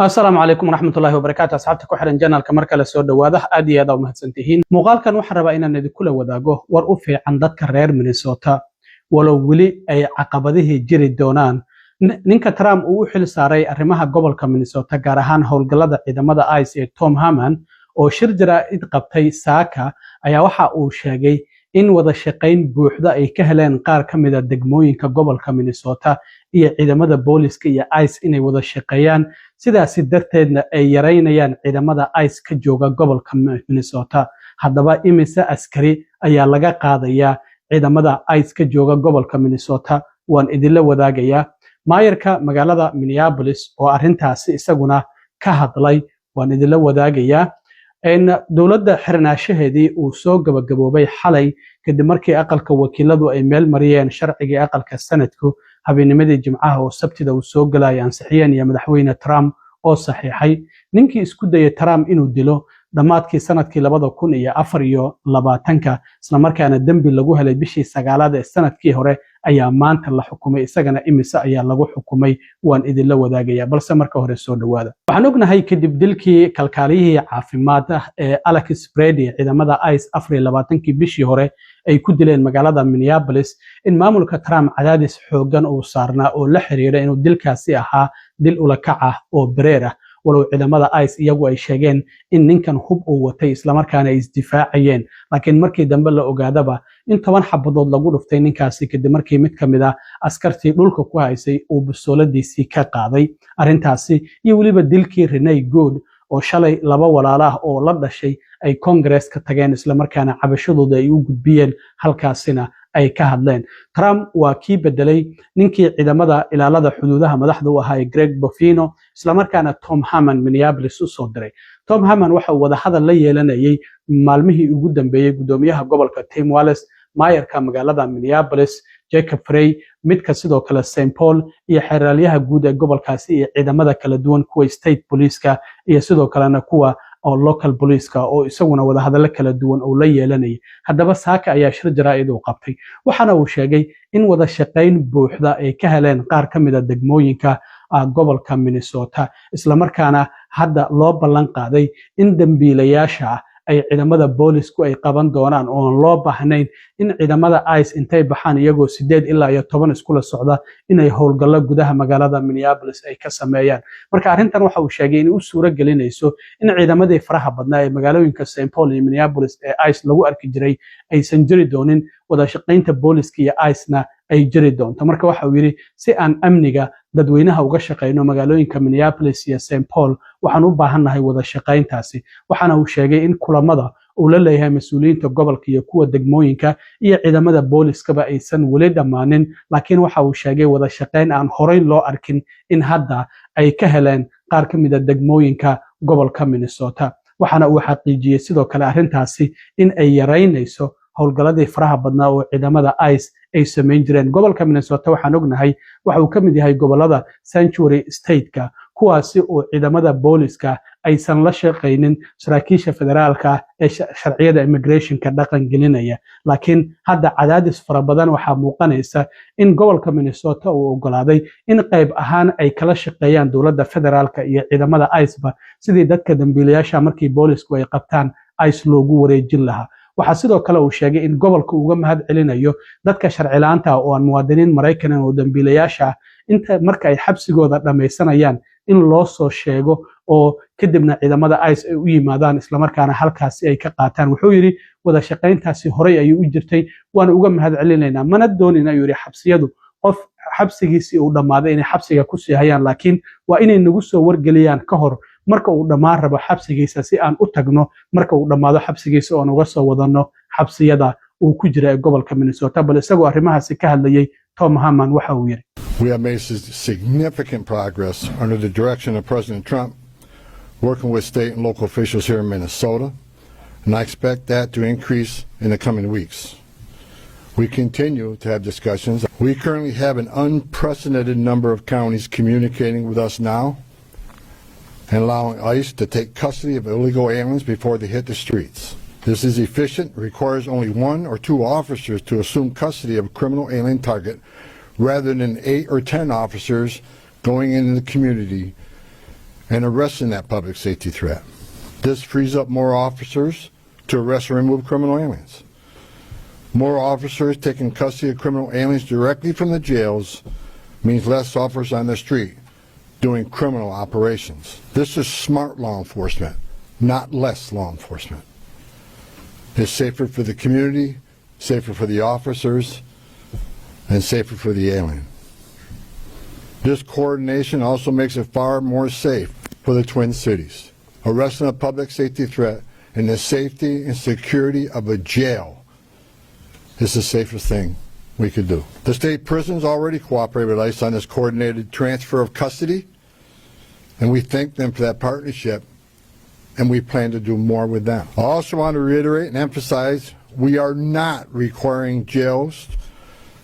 السلام عليكم ورحمة الله وبركاته أصحابتك وحرن جنال كمركة لسود واضح أدي هذا ومهتسنتهين مقال كان وحرب إن ندي كل وذاقه ورؤفي عن ذات كرير مينيسوتا ولو ولي أي عقبته جري الدونان ninka Trump uu xil saaray arrimaha gobolka Minnesota gaar ahaan howlgallada ciidamada ICE ee Tom Haman oo shir jaraa'id qabtay saaka ayaa waxa uu sheegay in wada shaqayn buuxda ay ka heleen qaar ka mid ah degmooyinka gobolka Minnesota iyo ciidamada booliska iyo ICE inay wada shaqeeyaan sidaas darteedna ay yareynayaan ciidamada ICE ka jooga gobolka Minnesota haddaba imise askari ayaa laga qaadayaa ciidamada ICE ka jooga gobolka Minnesota waan idinla wadaagayaa maayarka magaalada Minneapolis oo arintaasi isaguna ka hadlay waan idinla wadaagayaa in dawladda xirnaashaheedii uu soo gabagaboobay xalay kadib markii aqalka wakiiladu ay meel mariyeen sharciga aqalka sanadku habeennimadii jimcaha oo sabtida uu soo galay ansixiyeen iyo madaxweyne Trump oo saxiixay ninkii isku dayay Trump inuu dilo dhamaadkii sanadkii 2024 isla markaana dambi lagu helay bishii 9aad ee sanadkii hore ayaa maanta la xukumay isagana imise ayaa lagu xukumay waan idinla wadaagaya balse marka hore soo dhawaada waxaan ognahay kadib dilkii kalkaaliyihii caafimaad ee Alex Brady ciidamada ICE 24kii bishii hore ay ku dileen magaalada Minneapolis in maamulka Trump cadaadis xoogan uu saarnaa oo la xiriiray inuu dilkaasi ahaa dil ula kac ah oo bareer ah walow ciidamada ICE iyagu ay sheegeen in ninkan hub uu watay isla markaana ay isdifaacayeen laakiin markii dambe la ogaadaba in 10 xabadood lagu dhuftay ninkaasi kadib markii mid kamid ah askartii dhulka ku haysay uu busooladiisii ka qaaday arintaasi iyo waliba dilkii Renee Good oo shalay laba walaalaah oo la dhashay ay Congress ka tageen isla markaana cabashadooda ay u gudbiyeen halkaasina ay ka hadleen Trump waa kii bedelay ninkii ciidamada ilaalada xuduudaha madaxda u ahaa Greg Bofino isla markaana Tom Haman Minneapolis u soo diray Tom Haman waxa uu wada hadal la yeelanayay maalmihii ugu dambeeyay gudoomiyaha gobolka Tim Walz maayarka magaalada Minneapolis Jacob Frey midka sidoo kale St. Paul iyo xeraalyaha guud ee gobolkaasi iyo ciidamada kala duwan kuwa state police-ka iyo sidoo kalena kuwa oo local police-ka oo isaguna wada hadallo kala duwan oo la yeelanayay haddaba saaka ayaa shir jaraa'id uu qabtay waxaana uu sheegay in wada shaqayn buuxda ay ka heleen qaar ka mid ah degmooyinka gobolka Minnesota isla markaana hadda loo ballan qaaday in dambiilayaasha ay ciidamada boolisku ay qaban doonaan oo loo baahnayn in ciidamada ICE intay baxaan iyagoo 8 ilaa 10 isku socda inay howlgallo gudaha magaalada Minneapolis ay ka sameeyaan marka arintan waxa uu sheegay in uu suura gelinayso in ciidamadii faraha badnaa ee magaalooyinka St. Paul iyo Minneapolis ee ICE lagu arki jiray aysan jiri doonin wada shaqaynta booliska iyo ICE-na ay jiri doonto marka waxa uu yiri si aan amniga dadweynaha uga shaqeyno magaalooyinka Minneapolis iyo St. Paul waxaan u baahanahay wada shaqayntaasi waxaana uu sheegay in kulamada uu la leeyahay mas'uuliyiinta gobolka iyo kuwa degmooyinka iyo ciidamada booliskaba aysan wali dhamaanin laakiin waxa uu sheegay wada shaqayn aan horey loo arkin in hadda ay ka heleen qaar ka mid ah degmooyinka gobolka Minnesota waxaana uu xaqiijiyay sidoo kale arintaasi in ay yareynayso howlgalladii faraha badnaa oo ciidamada ICE ay sameyn jireen gobolka Minnesota waxaan ognahay waxa uu ka mid yahay gobolada Sanctuary State-ka kuwaasi oo ciidamada booliska aysan la shaqeynin saraakiisha federaalka ee sharciyada immigration-ka dhaqan gelinaya laakiin hadda cadaadis fara badan waxa muuqanaysa in gobolka Minnesota uu ogolaaday in qayb ahaan ay kala shaqeeyaan dawladda federaalka iyo ciidamada ICE-ba sidii dadka dambiilayaasha markii boolisku ay qabtaan ICE loogu wareejin lahaa waxa sidoo kale uu sheegay in gobolka uga mahad celinayo dadka sharci la'aanta oo aan muwaadiniin Mareykan oo dambiilayaasha inta marka ay xabsigooda dhameysanayaan in loo soo sheego oo kadibna ciidamada ICE ay u yimaadaan isla markaana halkaasi ay ka qaataan wuxuu yiri wada shaqayntaasi horey ay u jirtay waan uga mahad celinaynaa mana doonina yiri xabsiyadu qof xabsigiisii uu dhamaaday inay xabsiga ku sii hayaan laakiin waa inay nagu soo wargeliyaan ka hor marka uu dhamaan rabo xabsigiisa si aan u tagno marka uu dhamaado xabsigiisa oo uga soo wadano xabsiyada uu ku jira ee gobolka Minnesota bal isagoo arrimahaasi ka hadlayay Tom Haman waxa uu yiri We have made significant progress under the direction of President Trump working with state and local officials here in Minnesota and I expect that to increase in the coming weeks. We continue to have discussions. We currently have an unprecedented number of counties communicating with us now and allowing ICE to take custody of illegal aliens before they hit the streets. This is efficient, requires only 1 or 2 officers to assume custody of a criminal alien target rather than 8 or 10 officers going into the community and arresting that public safety threat. This frees up more officers to arrest and remove criminal aliens. More officers taking custody of criminal aliens directly from the jails means less officers on the street doing criminal operations. This is smart law enforcement, not less law enforcement. It's safer for the community, safer for the officers, and safer for the alien. This coordination also makes it far more safe for the Twin Cities. Arresting a public safety threat in the safety and security of a jail is the safest thing we could do. The state prisons already cooperate with ICE on this coordinated transfer of custody, and we thank them for that partnership, and we plan to do more with them. I also want to reiterate and emphasize we are not requiring jails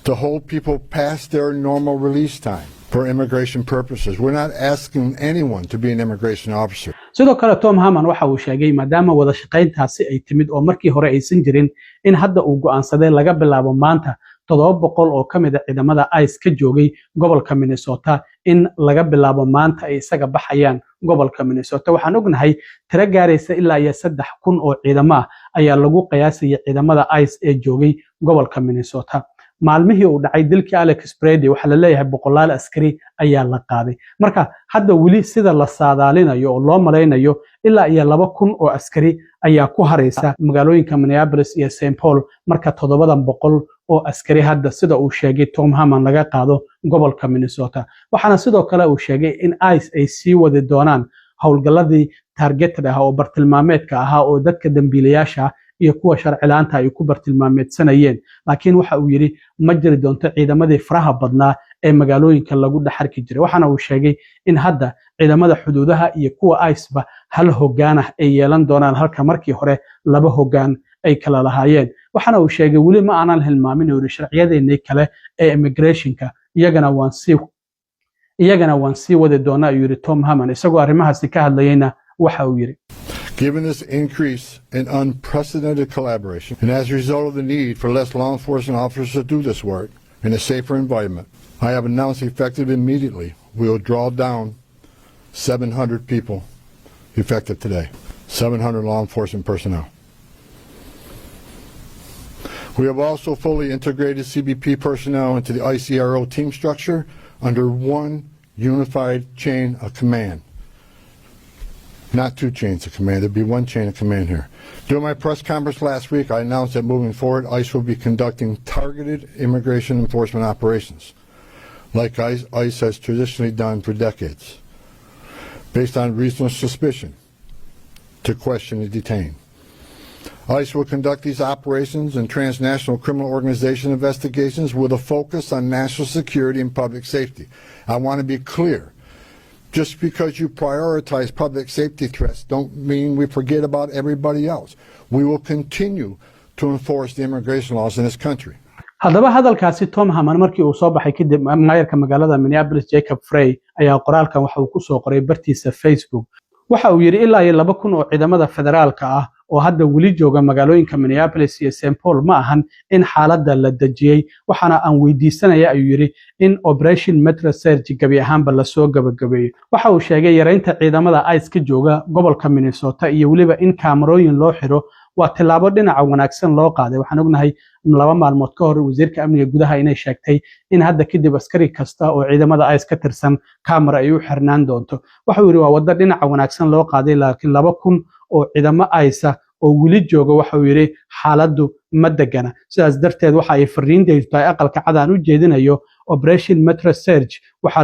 to hold people past their normal release time for immigration purposes. We're not asking anyone to be an immigration officer. sidoo kale Tom Haman waxa uu sheegay maadaama wada shaqayntaasi ay timid oo markii hore aysan jirin in hadda uu go'aansaday laga bilaabo maanta 700 oo kamid ah ciidamada ICE ka joogay gobolka Minnesota in laga bilaabo maanta ay isaga baxayaan gobolka Minnesota. waxaan ognahay tiro gaaraysa ilaa 3000 oo ciidamo ah ayaa lagu qiyaasay ciidamada ICE ee joogay gobolka Minnesota. maalmihii uu dhacay dilkii Alex Brady waxa la leeyahay boqolaal askari ayaa la qaaday. marka hadda wali sida la saadaalinayo oo loo maleynayo ilaa 2000 oo askari ayaa ku hareysa magaalooyinka Minneapolis iyo St. Paul marka 700 oo askari hadda sida uu sheegay Tom Haman laga qaado gobolka Minnesota. waxaana sidoo kale uu sheegay in ICE ay sii wadi doonaan howlgalladii targeted ah oo bartilmaameedka ahaa oo dadka dambiilayaasha iyo kuwa sharci la'aanta ay ku bartilmaameedsanayeen. laakiin waxa uu yiri ma jiri doonto ciidamadii faraha badnaa ee magaalooyinka lagu dhaxarki jiray. waxaana uu sheegay in hadda ciidamada xuduudaha iyo kuwa ICE ba hal hoggaan ah ay yeelan doonaan halka markii hore laba hoggaan ay kala lahaayeen. waxaana uu sheegay wali ma aanan hilmaamin oo sharciyadeennii kale ee immigrationka iyagana waan sii wadi doonaa ayuu yiri Tom Haman isagoo arrimahaasi ka hadlayayna waxa uu yiri Given this increase in unprecedented collaboration, and as a result of the need for less law enforcement officers to do this work in a safer environment, I have announced effective immediately we will draw down 700 people effective today, 700 law enforcement personnel. We have also fully integrated CBP personnel into the ICRO team structure under one unified chain of command. Not two chains of command, there'd be one chain of command here. During my press conference last week, I announced that moving forward, ICE will be conducting targeted immigration enforcement operations, like ICE has traditionally done for decades, based on reasonable suspicion to question and detain. ICE will conduct these operations and transnational criminal organization investigations with a focus on national security and public safety. I want to be clear. Just because you prioritize public safety threats don't mean we forget about everybody else. We will continue to enforce the immigration laws in this country. haddaba hadalkaasi Tom Haman markii uu soo baxay kadib maayarka magaalada Minneapolis Jacob Frey ayaa qoraalkan waxa uu ku soo qoray bartiisa Facebook. waxa uu yiri ilaa 2000 oo ciidamada federaalka ah oo hadda wali jooga magaalooyinka Minneapolis iyo St. Paul ma ahan in xaaladda la dajiyay. waxaana aan weydiisanaya ayuu yiri in Operation Metro Surge gabi ahaanba la soo gabagabeeyo. waxa uu sheegay yareynta ciidamada ICE ka jooga gobolka Minnesota iyo waliba in kaamarooyin loo xiro waa tilaabo dhinaca wanaagsan loo qaaday. waxaan ognahay 2 maalmood ka hor wasiirka amniga gudaha inay sheegtay in hadda kadib askari kasta oo ciidamada ICE ka tirsan kaamara ay u xirnaan doonto. waxa uu yiri waa waddo dhinaca wanaagsan loo qaaday laakiin 2000 oo ciidamo ICE oo wali jooga waxa uu yiri xaaladdu ma degana. sidaas darteed waxa ay fariinteedu aqalka cad aan u jeedinayo Operation Metro Surge waxa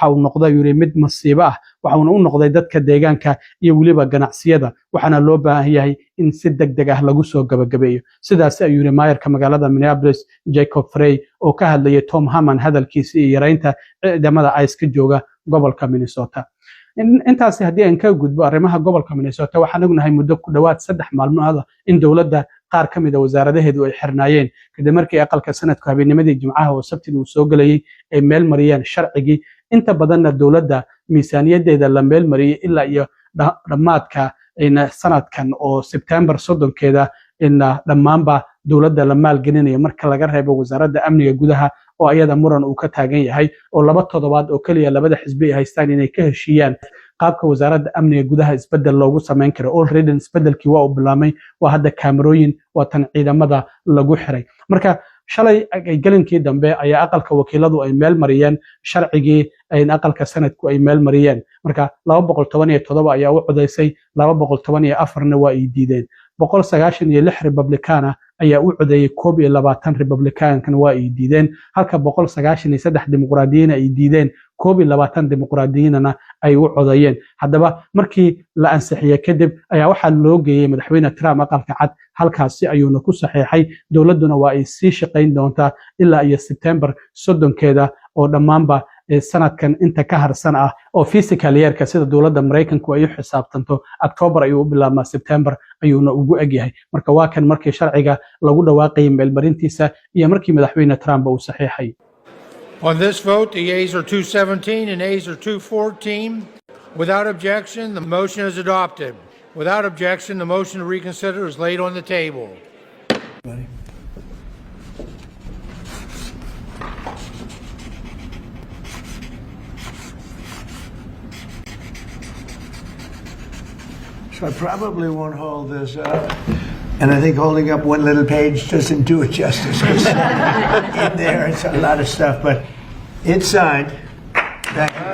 uu noqday yiri mid masiibo ah. waxa uu noqday dadka deegaanka iyo waliba ganacsiyada waxaana loo baahan yahay in si degdeg ah lagu soo gabagabeeyo. sidaas ayuu yiri maayarka magaalada Minneapolis Jacob Frey oo ka hadlayay Tom Haman hadalkiisa iyo yareynta ciidamada ICE ka jooga gobolka Minnesota. intaasi haddii aan ka gudbo arrimaha gobolka Minnesota waxaan ognahay muddo ku dhawaad 3 maalmood in dawladda qaar ka mid ah wasaaradaheedu ay xirnaayeen kadib markii aqalka sanadku habeennimadii Jimcaha oo Sabtida uu soo galayay ay meel mariyeen sharcigii inta badanna dawladda miisaaniyadeeda la meel mariyay ilaa iyo dhamaadka sanadkan oo September 30keeda in dhamaanba dawladda la maalgelinayo marka laga reebo wasaaradda amniga gudaha oo ayada muran uu ka taagan yahay oo 2 toddobaad oo kaliya labada xisbi ay haystaan inay ka heshiiyaan qaabka wasaaradda amniga gudaha isbedel loogu samayn karo already isbedelkii waa u bilaamay waa hadda kaamarooyin waa tan ciidamada lagu xiray marka shalay galinkii dambe ayaa aqalka wakiiladu ay meel mariyeen sharcigii aqalka sanadku ay meel mariyeen marka 217 ayaa u codeysay 214na waa ay diideen 196 republicana ayaa u codeeyay 21 republicankan waa ay diideen halka 193 dimuqraadiyiin ay diideen 21 dimuqraadiyiinna ay u codeeyeen haddaba markii la ansixiyay kadib ayaa waxa loo geeyay madaxweyne Trump aqalka cad halkaasi ayuuna ku saxiixay dawladuna waa ay sii shaqayn doontaa ilaa iyo September 30keeda oo dhammaanba sanadkan inta ka harsan ah oo fiscal yearka sida dawladda Mareykanku ay u xisaabtanto October ayuu bilaabmaa September ayuuna ugu egyahay marka waa kan markii sharciga lagu dhawaaqay meelmarintiisa iyo markii madaxweyne Trump uu saxiixay. On this vote, the yeas are 217 and nays are 214. Without objection, the motion is adopted. Without objection, the motion to reconsider is laid on the table. So I probably won't hold this up. And I think holding up one little page doesn't do it justice. In there, it's a lot of stuff, but it's signed. Thank you.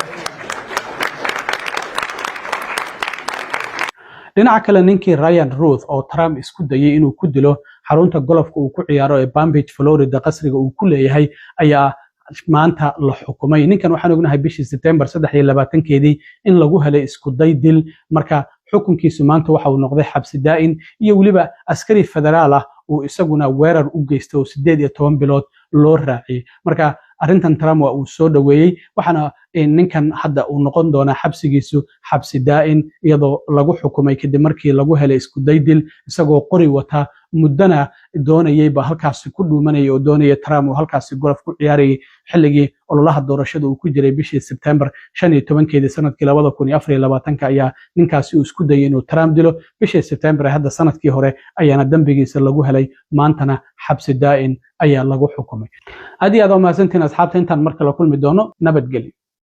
dhinaca kale ninkii Ryan Ruth oo Trump isku dayay inuu ku dilo xarunta golofka uu ku ciyaaro ee Palm Beach Florida qasriga uu ku leeyahay ayaa maanta la xukumay ninkan waxaan ognahay bishii September 23keedii in lagu helay isku day dil marka xukunkiisu maanta waxa uu noqday xabsi daa'in iyo waliba askari federaal ah oo isaguna weerar u geystay oo 18 bilood loo raaciyay marka arrintan Trump waa uu soo dhaweeyay waxaana ninkan hadda uu noqon doona xabsigiisu xabsi daa'in iyadoo lagu xukumay kadib markii lagu helay isku day dil isagoo qori wata muddana doonayay ba halkaas ku dhuumanayay oo doonayay Trump oo halkaas golf ku ciyaarayay xilligii ololaha doorashada uu ku jiray bishii September 15keedii sanadkii 2024 ayaa ninkaasi uu isku dayay inuu Trump dilo bishii September hadda sanadkii hore ayaana dambigiisa lagu helay maantana xabsi daa'in ayaa lagu xukumay. Hadii aad u mahadsantiin asxaabta intaan markale kulmi doono nabadgelyo.